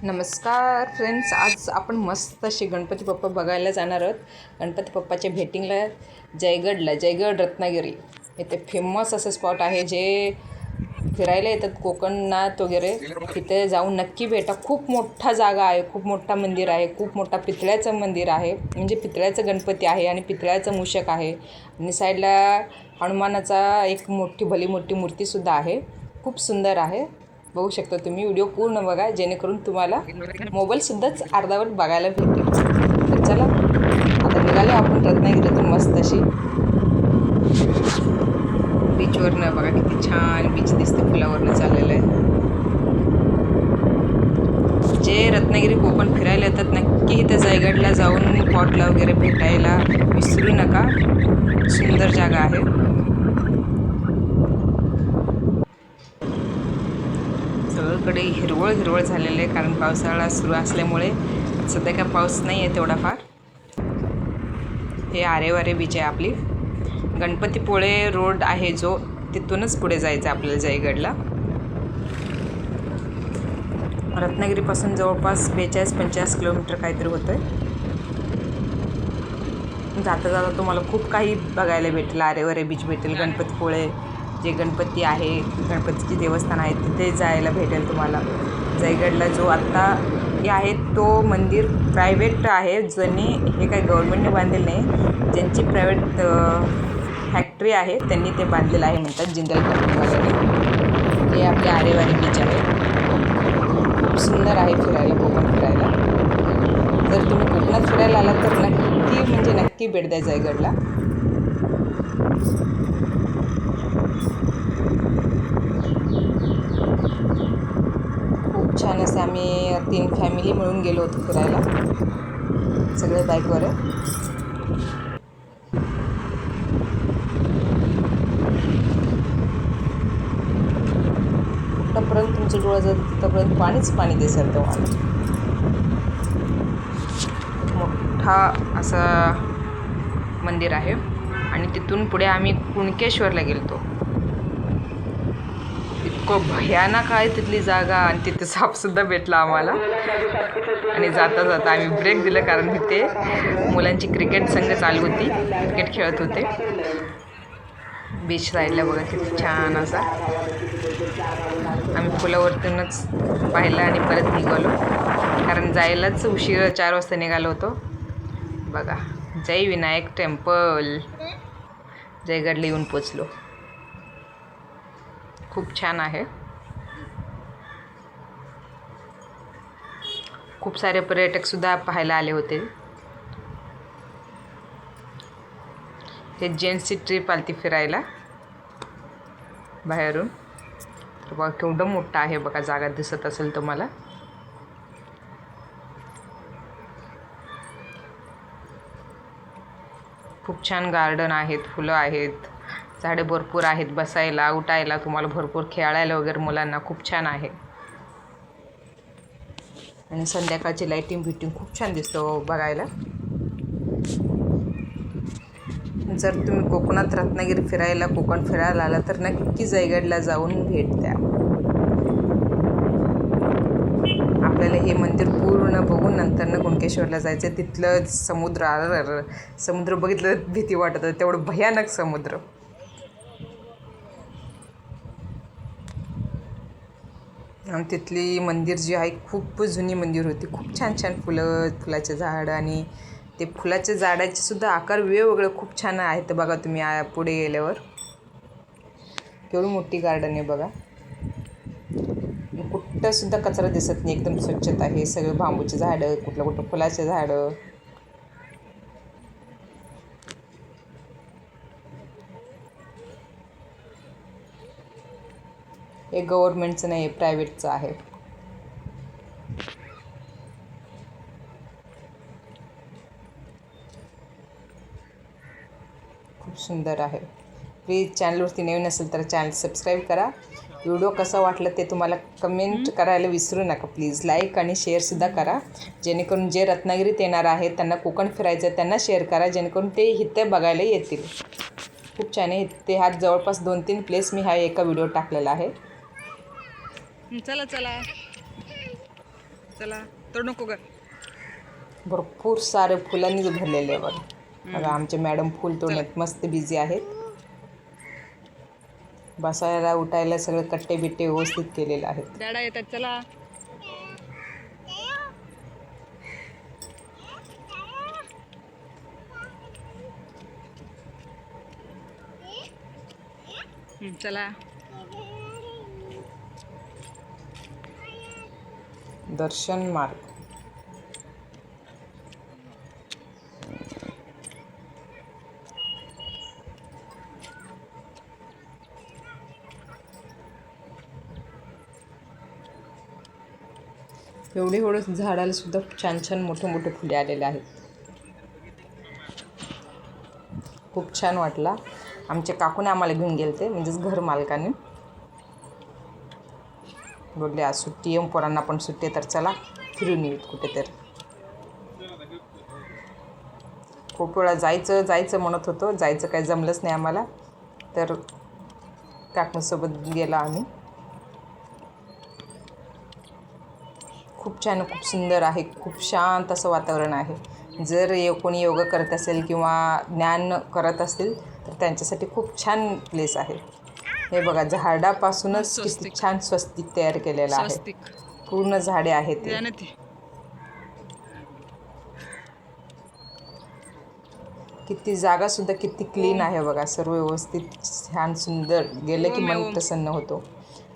नमस्कार फ्रेंड्स, आज आपण मस्त असे गणपती बाप्पा बघायला जाणार आहोत. गणपती बाप्पाच्या भेटिंगला जयगड रत्नागिरी इथे फेमस असं स्पॉट आहे जे फिरायला येतात कोकणात वगैरे. तिथे जाऊन नक्की भेटा. खूप मोठा जागा आहे, खूप मोठा मंदिर आहे, खूप मोठा पितळ्याचं मंदिर आहे, म्हणजे पितळ्याचं गणपती आहे आणि पितळ्याचं मूषक आहे. आणि साईडला हनुमानाचा एक भली मोठी मूर्तीसुद्धा आहे. खूप सुंदर आहे. बघू शकता तुम्ही. व्हिडिओ पूर्ण बघा जेणेकरून तुम्हाला मोबाईलसुद्धाच अर्धावट बघायला भेटेल. तर चला आता निघाले आपण रत्नागिरीतून मस्त अशी. बीचवरनं बघा किती छान बीच दिसते, फुलावरनं चाललेलं आहे. जे रत्नागिरी कोकण फिरायला येतात नक्की इथं जयगडला जाऊन पॉटला वगैरे भेटायला विसरू नका. सुंदर जागा आहे. सगळीकडे हिरवळ झालेलं आहे, कारण पावसाळा सुरू असल्यामुळे सध्या काय पाऊस नाही आहे तेवढा फार. हे आरेवारे बीच आहे आपली. गणपतीपुळे रोड आहे जो, तिथूनच पुढे जायचं आपल्याला जयगडला. रत्नागिरीपासून जवळपास 42-50 किलोमीटर काहीतरी होतं आहे. जाता जाता तुम्हाला खूप काही बघायला भेटेल. आरेवारे बीच भेटेल, गणपतीपुळे जे गणपती आहे, गणपतीचे देवस्थान आहे तिथे जायला भेटेल तुम्हाला. जयगडला जो आत्ता हे आहे तो मंदिर प्रायव्हेट आहे. ज्यांनी हे काही गव्हर्नमेंटने बांधलेलं नाही, ज्यांची प्रायव्हेट फॅक्टरी आहे त्यांनी ते बांधलेलं आहे म्हणतात, जिंदल कंपनीवाल्याने. हे आपले आरेवारे बीच आहे. खूप सुंदर आहे फिरायला, कोकण फिरायला. जर तुम्ही कोकणात फिरायला आलात तर नक्की भेट द्या जयगडला. खूप छान असे आम्ही 3 फॅमिली मिळून गेलो होतो फिरायला, सगळे बाईकवर आहे. कुठंपर्यंत तुमचं डोळं जातं तिथंपर्यंत पाणी दिसेल तुम्हाला. मोठा असं मंदिर आहे. आणि तिथून पुढे आम्ही कुणकेश्वरला गेलो. इतकं भयानक आहे तिथली जागा, आणि तिथे सापसुद्धा भेटला आम्हाला. आणि जाता जाता आम्ही ब्रेक दिलं, कारण तिथे मुलांची क्रिकेट संघ चालू होती, क्रिकेट खेळत होते. बीच साईडला बघा किती छान असा. आम्ही पुलावरतूनच पाहिलं आणि परत निघालो, कारण जायलाच उशीर 4 वाजता निघालो होतो. बघा, जय विनायक टेम्पल जयगडला येऊन पोचलो. खूप छान आहे. खूप सारे पर्यटकसुद्धा पाहायला आले होते. हे जेंट्सची ट्रिप आली फिरायला बाहेरून. तर बघा केवढं मोठं आहे बघा, जागा दिसत असेल तुम्हाला. खूप छान गार्डन आहेत, फुलं आहेत, झाडे भरपूर आहेत, बसायला उठायला तुम्हाला भरपूर, खेळायला वगैरे मुलांना खूप छान आहे. आणि संध्याकाळची लाईटिंग खूप छान दिसतो बघायला. जर तुम्ही कोकणात रत्नागिरी कोकण फिरायला आला तर नक्की जयगडला जाऊन भेट द्या. आपल्याला हे मंदिर पूर्ण बघून नंतर कुणकेश्वरला जायचं. तिथलं समुद्र बघितलं भीती वाटत, तेवढं भयानक समुद्र. आणि तिथली मंदिर जी आहे खूप जुनी मंदिर होती. खूप छान फुलाचे झाड, आणि ते फुलाच्या झाडाचे सुद्धा आकार वेगवेगळे खूप छान आहेत. बघा तुम्ही पुढे गेल्यावर केवढी मोठी गार्डन आहे बघा. कुठं सुद्धा कचरा दिसत नाही, एकदम स्वच्छता आहे. सगळे बांबूचे झाडं, कुठलं फुलाचे झाडं. हे गव्हर्नमेंटचं नाही, प्रायव्हेटचं आहे. खूप सुंदर आहे. प्लीज चॅनलवरती नवीन असेल तर चॅनल सबस्क्राईब करा. व्हिडिओ कसा वाटलं ते तुम्हाला कमेंट करायला विसरू नका. प्लीज लाईक आणि शेअरसुद्धा करा, जेणेकरून जे रत्नागिरीत येणार आहेत त्यांना कोकण फिरायचं आहे त्यांना शेअर करा, जेणेकरून ते इथे बघायला येतील. खूप छान आहे ते. हा जवळपास 2-3 प्लेस मी एका व्हिडिओ टाकलेला आहे. चला चला तोड नको ग. भरपूर सारे फुलांनीच भरलेले आहे बघा. आमचे मॅडम फुल तोडण्यात मस्त बिझी आहेत. बसायला उठायला सगळे कट्टे बिट्टे व्यवस्थित केलेले आहेत. डॅडा येतात चला. चला. दर्शन मार्ग. एवढे एवढे झाडाला सुद्धा छान छान मोठे मोठे फुले आलेले आहेत. खूप छान वाटला. आमच्या काकूने आम्हाला घेऊन गेलते, म्हणजेच घर मालकाने बोलले आज सुट्टी आहे, पोरांना पण सुट्टी आहे, तर चला फिरून येऊत कुठेतरी. खूप वेळा जायचं म्हणत होतो, जायचं काही जमलंच नाही आम्हाला, तर काकूंसोबत गेला आम्ही. खूप छान, खूप सुंदर आहे. खूप शांत असं वातावरण आहे. जर कोणी योगा करत असेल किंवा ज्ञान करत असतील तर त्यांच्यासाठी खूप छान प्लेस आहे. हे बघा, झाडापासूनच किती छान स्वस्तिक तयार केलेलं आहे. पूर्ण झाडे आहेत ते. किती जागासुद्धा किती क्लीन आहे बघा. सर्व व्यवस्थित छान सुंदर. गेलं की मन प्रसन्न होतो.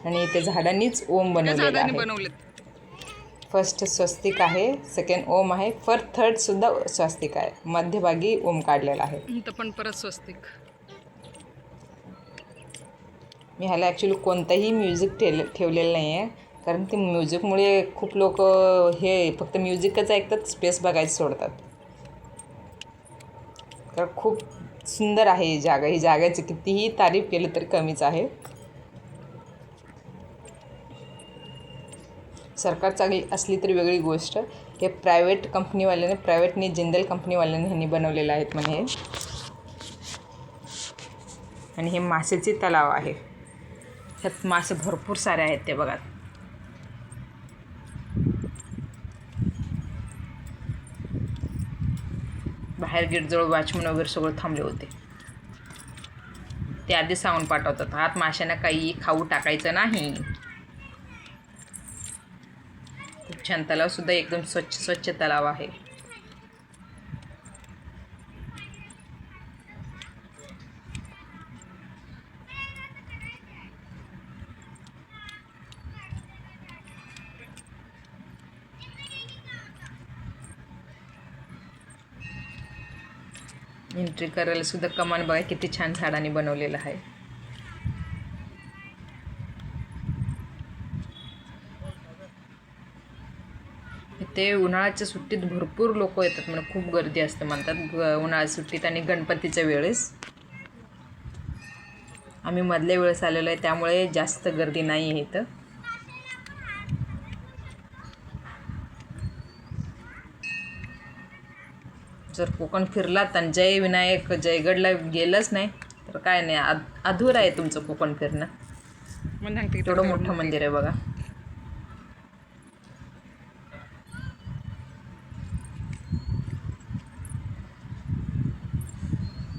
आणि ते झाडांनीच ओम बनवलेलं आहे. फर्स्ट स्वस्तिक आहे, सेकंड ओम आहे, थर्ड सुद्धा स्वस्तिक आहे, मध्यभागी ओम काढलेला आहे. इथं पण परत स्वस्तिक. मी ह्याला ॲक्च्युली कोणतंही म्युझिक ठेवलेलं नाही आहे, कारण ते म्युझिकमुळे खूप लोक हे फक्त म्युझिकच ऐकतात, स्पेस बघायचं सोडतात. तर खूप सुंदर आहे ही जागा. ही जागेची कितीही तारीफ केलं तरी कमीच आहे. सरकार चांगली असली तरी वेगळी गोष्ट. हे प्रायव्हेटनी जिंदल कंपनीवाल्याने ह्यांनी बनवलेलं आहेत म्हणे. आणि हे मासेचे तलाव आहे. ह्यात मासे भरपूर सारे आहेत ते बघा. बाहेर गेटजवळ वॉचमन वगैरे सगळं थांबले होते. ते आधी सांगून पाठवतात, आत माशांना काही खाऊ टाकायचं नाही. खूप छान. तलाव सुद्धा एकदम स्वच्छ तलाव आहे. एंट्री करायला सुद्धा कमान बघा किती छान झाडांनी बनवलेलं आहे. इथे उन्हाळ्याच्या सुट्टीत भरपूर लोक येतात, म्हणजे खूप गर्दी असते म्हणतात उन्हाळ्याच्या सुट्टीत आणि गणपतीच्या वेळेस. आम्ही मधल्या वेळेस आलेलो आहे, त्यामुळे जास्त गर्दी नाही आहे इथं. जर कोकण फिरलात आणि जयविनायक जयगडला गेलंच नाही तर काय नाही, अधूर आहे तुमचं कोकण फिरणं. तेवढं मोठं मंदिर आहे बघा.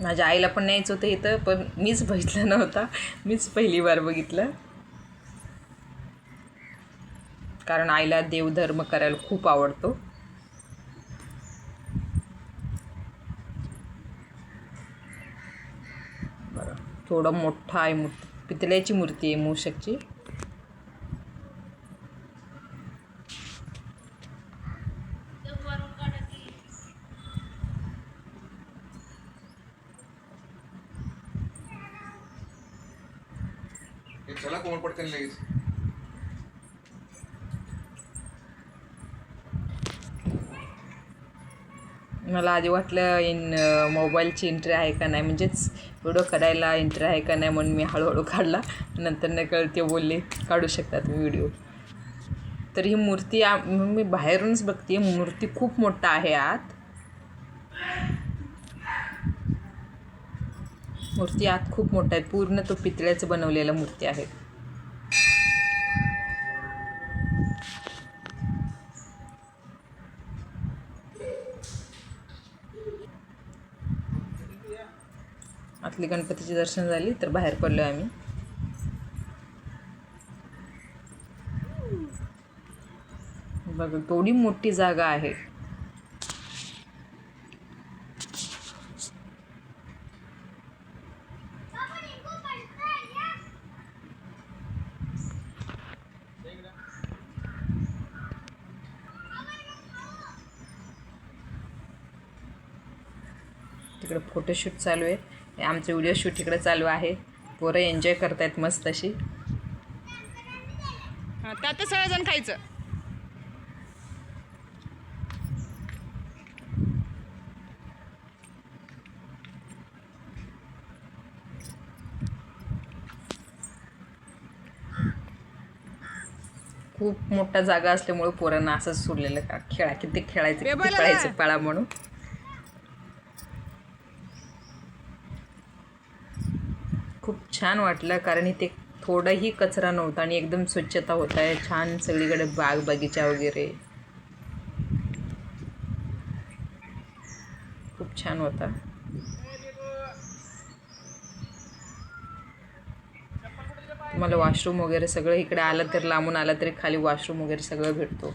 माझ्या आईला पण न्यायचं होतं इथं, पण मीच बघितलं नव्हता. मीच पहिली बार बघितलं, कारण आईला देवधर्म करायला खूप आवडतो. बरं, थोडं मोठं आहे. पितळ्याची मूर्ती आहे, मूषकची. चला कोण पटकन लगेच. मला आधी वाटलं मोबाईलची एंट्री आहे का नाही, म्हणजेच व्हिडिओ काढायला एंट्री आहे का नाही, म्हणून मी हळूहळू काढला. नंतर नाही कळलं, ते बोलले काढू शकतात व्हिडिओ. तर ही मूर्ती मी बाहेरूनच बघते. मूर्ती खूप मोठा आहे. आत खूप मोठा आहे. पूर्ण तो पितळ्याचं बनवलेला मूर्ती आहे. आतली गणपतीची दर्शन झाली तर बाहेर पडलो आम्ही. बघा केवढी मोठी जागा आहे. तिकडे फोटोशूट चालू आहे. आमचं व्हिडिओ शूट इकडे चालू आहे. पोरं एन्जॉय करतायत मस्त अशी. त्यात सगळेजण खायचं. खूप मोठा जागा असल्यामुळे पोरांना असंच सोडलेलं का किती खेळायचं किती बेबाला पळायचं ना. पळा म्हणून. खूप छान वाटलं कारण इथे थोडाही कचरा नव्हता आणि एकदम स्वच्छता होत आहे. छान सगळीकडे बाग बगीचा वगैरे खूप छान होता. तुम्हाला वॉशरूम वगैरे सगळं इकडे आलं तर लांबून आलं तरी खाली वॉशरूम वगैरे सगळं भेटतो.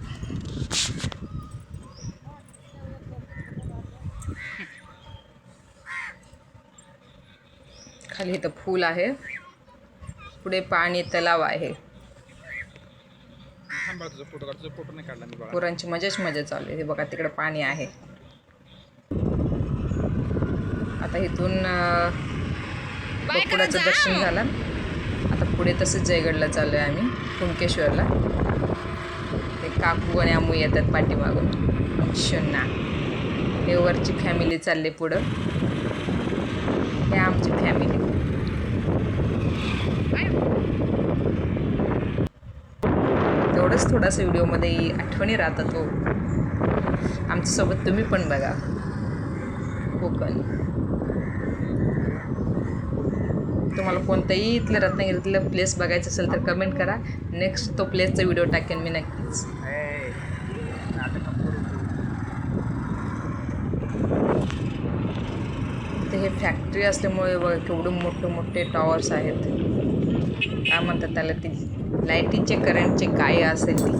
खाली इथं फूल आहे. पुढे पाणी तलाव आहे. पोरांची मजाच मजा चालू आहे. हे बघा तिकडे पाणी आहे. आता इथून बकुळाचं दर्शन झालं. आता पुढे तसंच जयगडला चाललो आहे आम्ही, कुणकेश्वरला. ते काकू आणि आमू येतात पाठीमागून. शन्ना हे वरची फॅमिली चालले पुढं. हे आमची फॅमिली. तेवढंच थोडासा व्हिडिओमध्ये आठवणी राहतात. हो आमच्यासोबत तुम्ही पण बघा कोकण. तुम्हाला कोणताही इथलं रत्नागिरीतलं प्लेस बघायचं असेल तर कमेंट करा. नेक्स्ट तो प्लेसचा व्हिडिओ टाकेन मी नक्कीच. इथे हे फॅक्टरी असल्यामुळे बघा केवढे मोठे मोठे टॉवर्स आहेत. काय म्हणतात त्याला, ती लाईटीचे करंटचे काय असेल ती,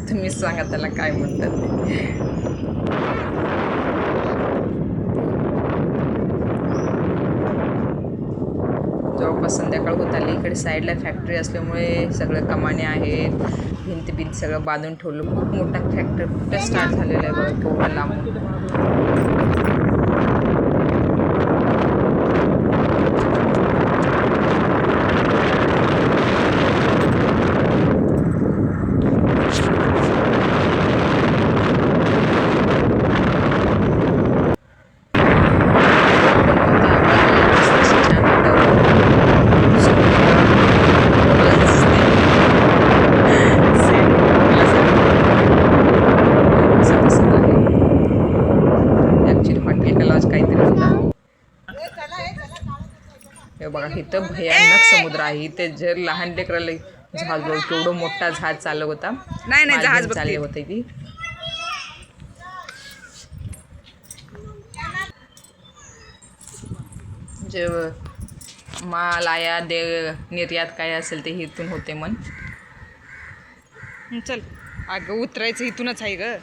तुम्हीच सांगा त्याला काय म्हणतात ते. जवळपास संध्याकाळ होत आली. इकडे साईडला फॅक्टरी असल्यामुळे सगळं कमाने आहेत. भिंत सगळं बांधून ठेवलं. खूप मोठा फॅक्टरी कुठे स्टार्ट झालेला आहे बघा केवढं लांबून. हे बघा इथं भयानक समुद्र आहे. इथे जर लहान लेकराला जहाज केवढं मोठा जहाज चालू होता. नाही जहाज चालले होते ती. जे माल आयात निर्यात काय असेल ते इथून होते. मन चल अगं उतरायचं इथूनच आहे ग.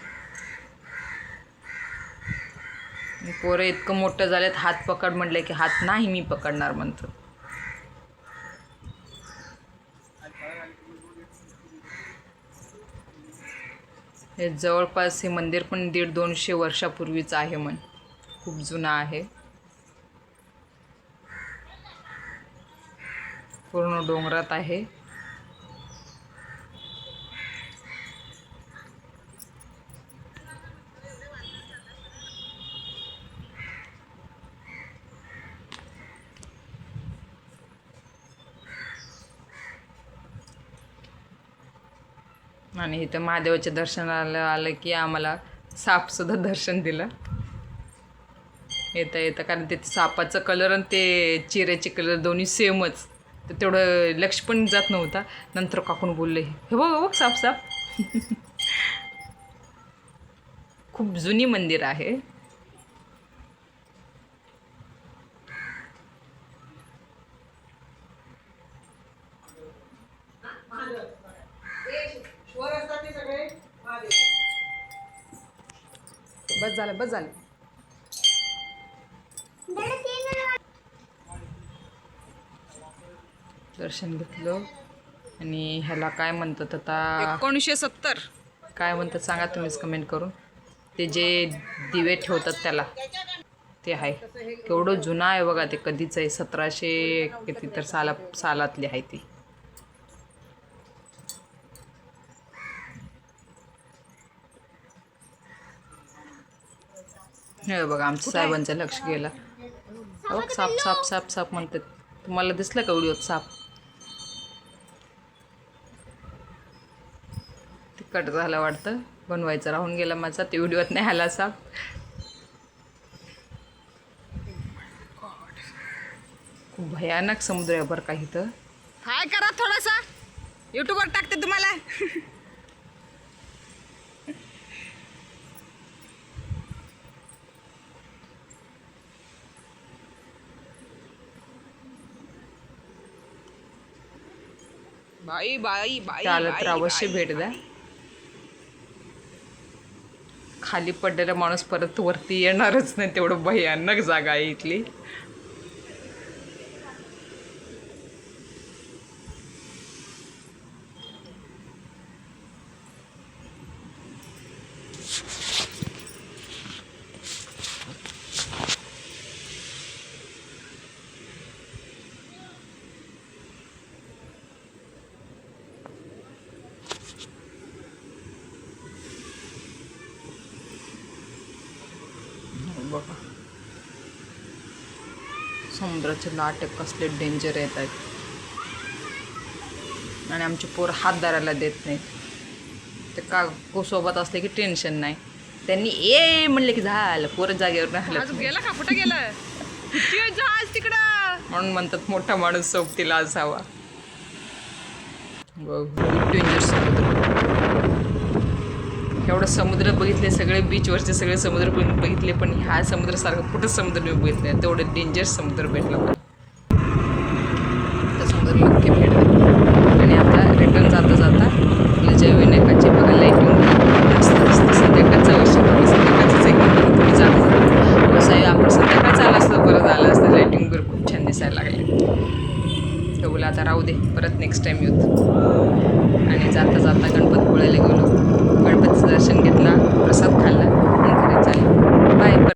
पोरं इतकं मोठं झालेत, हात पकड म्हटलं की हात नाही मी पकडणार म्हणतो. हे जवळपास हे मंदिर पण 150-200 वर्षापूर्वीचं आहे. मन खूप जुनं आहे. पूर्ण डोंगरात आहे. आणि इथं महादेवाच्या दर्शनाला आलं की आम्हाला सापसुद्धा दर्शन दिलं. येतं कारण ते सापाचं कलर आणि ते चिऱ्याचे कलर दोन्ही सेमच. तर तेवढं लक्ष पण जात नव्हता. नंतर काकून बोलले, हे बघ साप. खूप जुनी मंदिर आहे. बस झालं बस झालं. दर्शन घेतलं आणि ह्याला काय म्हणतात आता, 1970. काय म्हणतात सांगा तुम्हीच कमेंट करून. ते जे दिवे ठेवतात त्याला ते आहे. केवढं जुनं आहे बघा ते, कधीच आहे, 1700 किती तर सालातली आहे ती. हे बघा आमच्या साहेबांचं लक्ष गेलं. बघ साप साप साप साप म्हणतात. तुम्हाला दिसलं का व्हिडिओत साप? ते कट झालं वाटतं, बनवायचं राहून गेला माझा, ते व्हिडिओत नाही आला साप. खूप भयानक समुद्र आहे बरं का इथं. हाय करा थोडासा, युट्यूबवर टाकते तुम्हाला. बाई बाई बाई आलं तर बाई, अवश्य बाई. भेट द्या. खाली पडलेला माणूस परत वरती येणारच नाही, तेवढं भयानक जागा आहे इथली. बघा समुद्राचे लाटे कसले डेंजर येत आहेत. आणि आमचे पोर हात धरायला देत नाहीत. ते का सोबत असले की टेन्शन नाही, त्यांनी ए म्हणले की झालं, पोरं जागेवर आज राहिलं. गेला का कुठं गेलं? किती वेळ जहाज तिकडं. म्हणून म्हणतात मोठा माणूस सोबतीला असावा. डेंजर समुद्र. एवढं समुद्र बघितले, सगळे बीचवरचे सगळे समुद्र बघितले, पण ह्या समुद्रासारखं कुठं समुद्र मी बघितले. तेवढं डेंजर समुद्र भेटला मला. त्या समुद्र नक्की भेट द्या. आणि आता रिटर्न जाता जाता आपल्या जयविनायकाची बघा लाईटिंग मस्त असतं. संध्याकाळचं वर्षी संध्याकाळचंच एक नंबर तुम्ही जाता जाता व्यवसाय आपण संध्याकाळचं आलं असतं बरं झालं असतं. लाईटिंग वगैरे खूप छान दिसायला लागले. तर बोला आता राहू दे, परत नेक्स्ट टाईम येऊत. आणि जाता जाता गणपतीपुळ्याला गेलो.